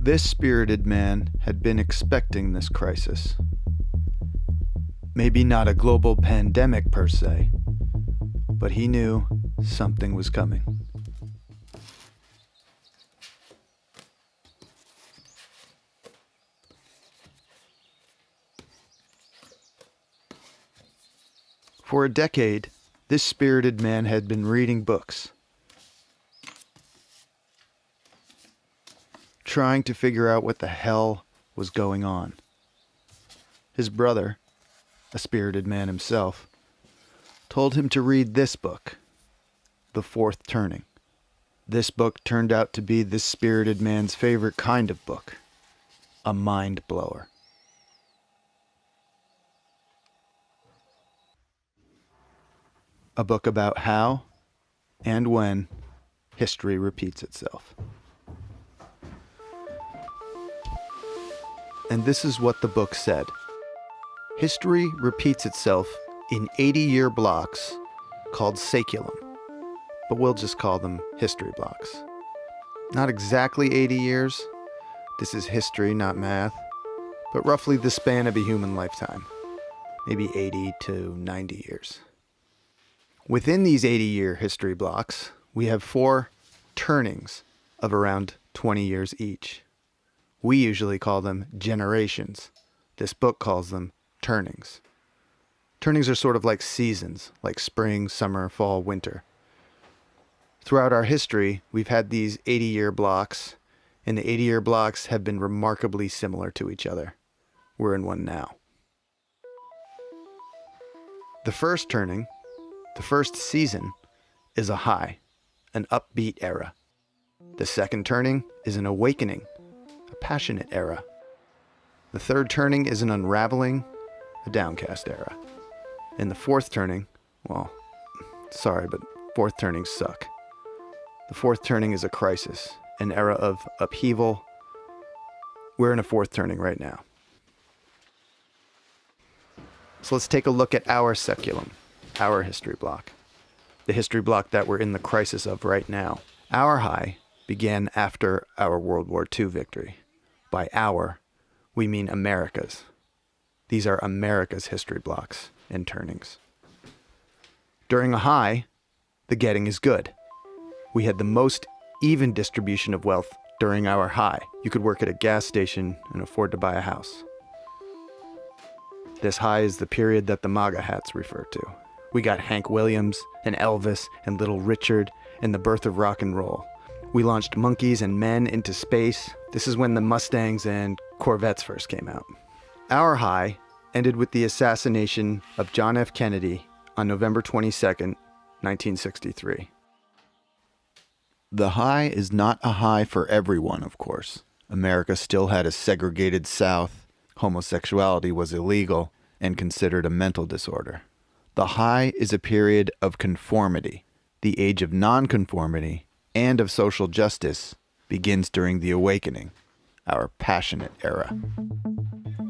This spirited man had been expecting this crisis. Maybe not a global pandemic per se, but he knew something was coming. For a decade, this spirited man had been reading books, trying to figure out what the hell was going on. His brother, a spirited man himself, told him to read this book, The Fourth Turning. This book turned out to be this spirited man's favorite kind of book, a mind blower. A book about how and when history repeats itself. And this is what the book said. History repeats itself in 80-year blocks called saeculum, but we'll just call them history blocks. Not exactly 80 years. This is history, not math, but roughly the span of a human lifetime, maybe 80 to 90 years. Within these 80-year history blocks, we have 4 turnings of around 20 years each. We usually call them generations. This book calls them turnings. Turnings are sort of like seasons, like spring, summer, fall, winter. Throughout our history, we've had these 80-year blocks, and the 80-year blocks have been remarkably similar to each other. We're in one now. The first turning, the first season, is a high, an upbeat era. The second turning is an awakening, a passionate era. The third turning is an unraveling, a downcast era. And the fourth turning, well, sorry, but fourth turnings suck. The fourth turning is a crisis, an era of upheaval. We're in a fourth turning right now. So let's take a look at our saeculum, our history block, the history block that we're in the crisis of right now. Our high began after our World War II victory. By our, we mean America's. These are America's history blocks and turnings. During a high, the getting is good. We had the most even distribution of wealth during our high. You could work at a gas station and afford to buy a house. This high is the period that the MAGA hats refer to. We got Hank Williams and Elvis and Little Richard and the birth of rock and roll. We launched monkeys and men into space. This is when the Mustangs and Corvettes first came out. Our high ended with the assassination of John F. Kennedy on November 22nd, 1963. The high is not a high for everyone, of course. America still had a segregated South. Homosexuality was illegal and considered a mental disorder. The high is a period of conformity. The age of nonconformity and of social justice begins during the Awakening, our passionate era.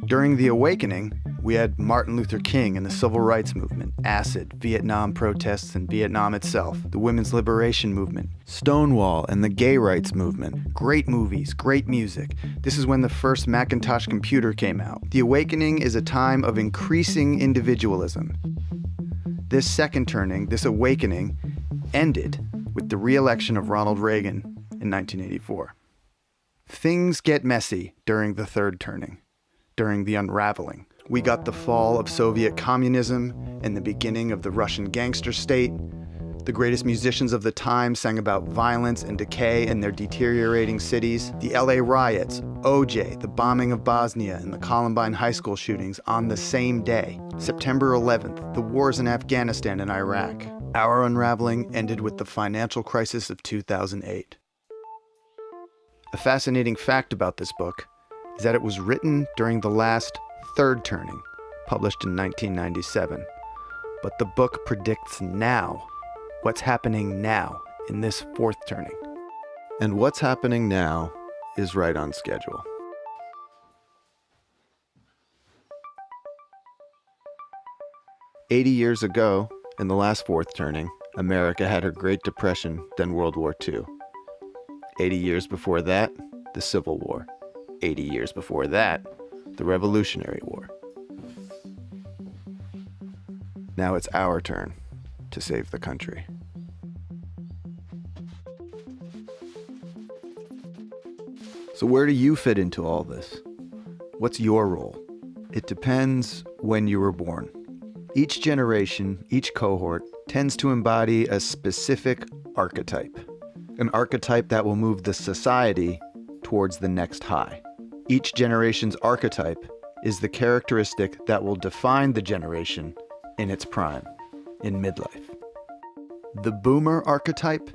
During the Awakening, we had Martin Luther King and the Civil Rights Movement, acid, Vietnam protests and Vietnam itself, the women's liberation movement, Stonewall and the gay rights movement, great movies, great music. This is when the first Macintosh computer came out. The Awakening is a time of increasing individualism. This second turning, this awakening, ended with the re-election of Ronald Reagan in 1984. Things get messy during the third turning, during the unraveling. We got the fall of Soviet communism and the beginning of the Russian gangster state. The greatest musicians of the time sang about violence and decay in their deteriorating cities. The LA riots, OJ, the bombing of Bosnia, and the Columbine high school shootings on the same day. September 11th, the wars in Afghanistan and Iraq. Our unraveling ended with the financial crisis of 2008. A fascinating fact about this book is that it was written during the last third turning, published in 1997. But the book predicts now, what's happening now in this fourth turning. And what's happening now is right on schedule. "80 years ago, in the last fourth turning, America had her Great Depression, then World War II. 80 years before that, the Civil War. 80 years before that, the Revolutionary War. Now it's our turn to save the country. So where do you fit into all this? What's your role? It depends when you were born. Each generation, each cohort, tends to embody a specific archetype. An archetype that will move the society towards the next high. Each generation's archetype is the characteristic that will define the generation in its prime, in midlife. The boomer archetype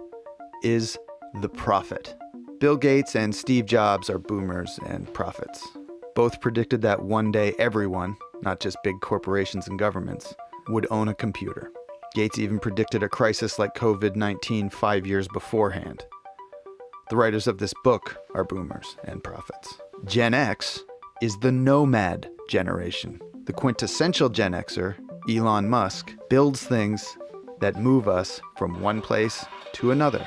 is the prophet. Bill Gates and Steve Jobs are boomers and prophets. Both predicted that one day everyone, not just big corporations and governments, would own a computer. Gates even predicted a crisis like COVID-19 5 years beforehand. The writers of this book are boomers and prophets. Gen X is the nomad generation. The quintessential Gen Xer, Elon Musk, builds things that move us from one place to another.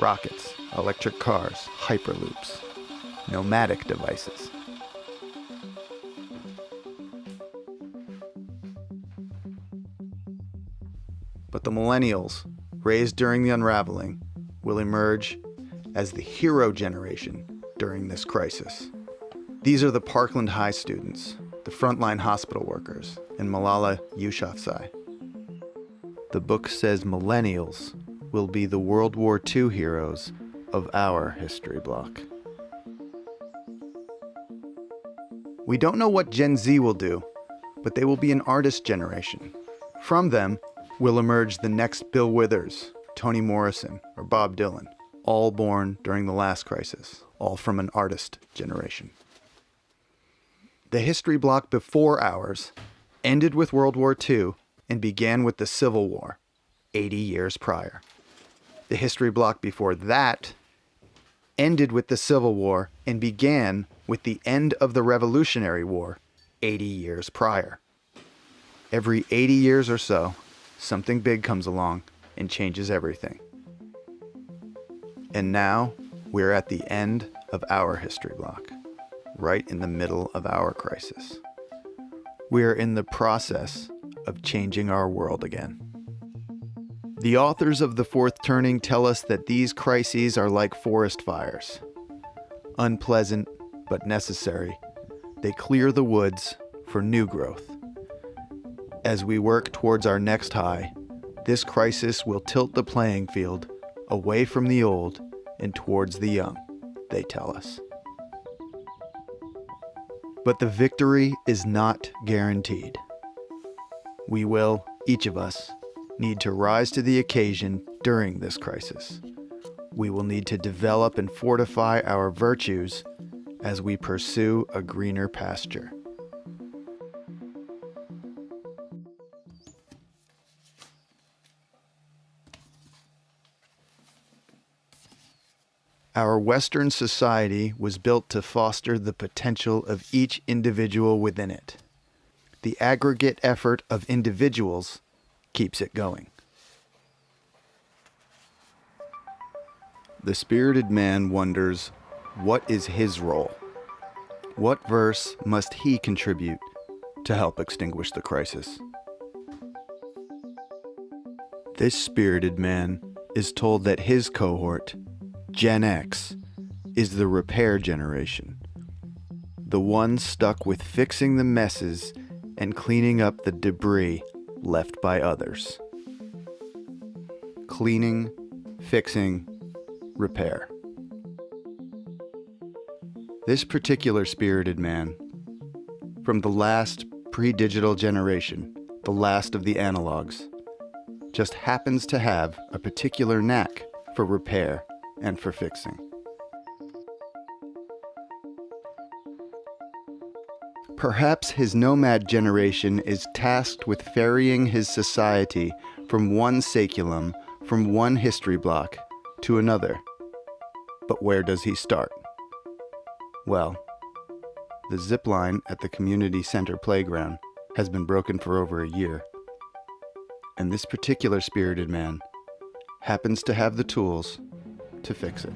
Rockets, electric cars, hyperloops, nomadic devices. But the millennials, raised during the unraveling, will emerge as the hero generation during this crisis. These are the Parkland High students, the frontline hospital workers, and Malala Yousafzai. The book says millennials will be the World War II heroes of our history block. We don't know what Gen Z will do, but they will be an artist generation. From them will emerge the next Bill Withers, Toni Morrison, or Bob Dylan, all born during the last crisis, all from an artist generation. The history block before ours ended with World War II and began with the Civil War, 80 years prior. The history block before that ended with the Civil War and began with the end of the Revolutionary War, 80 years prior. Every 80 years or so, something big comes along and changes everything. And now, we're at the end of our history block, right in the middle of our crisis. We're in the process of changing our world again. The authors of The Fourth Turning tell us that these crises are like forest fires. Unpleasant, but necessary, they clear the woods for new growth. As we work towards our next high, this crisis will tilt the playing field away from the old and towards the young, they tell us. But the victory is not guaranteed. We will, each of us, need to rise to the occasion during this crisis. We will need to develop and fortify our virtues as we pursue a greener pasture. Our Western society was built to foster the potential of each individual within it. The aggregate effort of individuals keeps it going. The spirited man wonders, what is his role? What verse must he contribute to help extinguish the crisis? This spirited man is told that his cohort, Gen X, is the repair generation, the one stuck with fixing the messes and cleaning up the debris left by others. Cleaning, fixing, repair. This particular spirited man, from the last pre-digital generation, the last of the analogs, just happens to have a particular knack for repair and for fixing. Perhaps his nomad generation is tasked with ferrying his society from one saculum, from one history block, to another. But where does he start? Well, the zip line at the community center playground has been broken for over a year. And this particular spirited man happens to have the tools to fix it.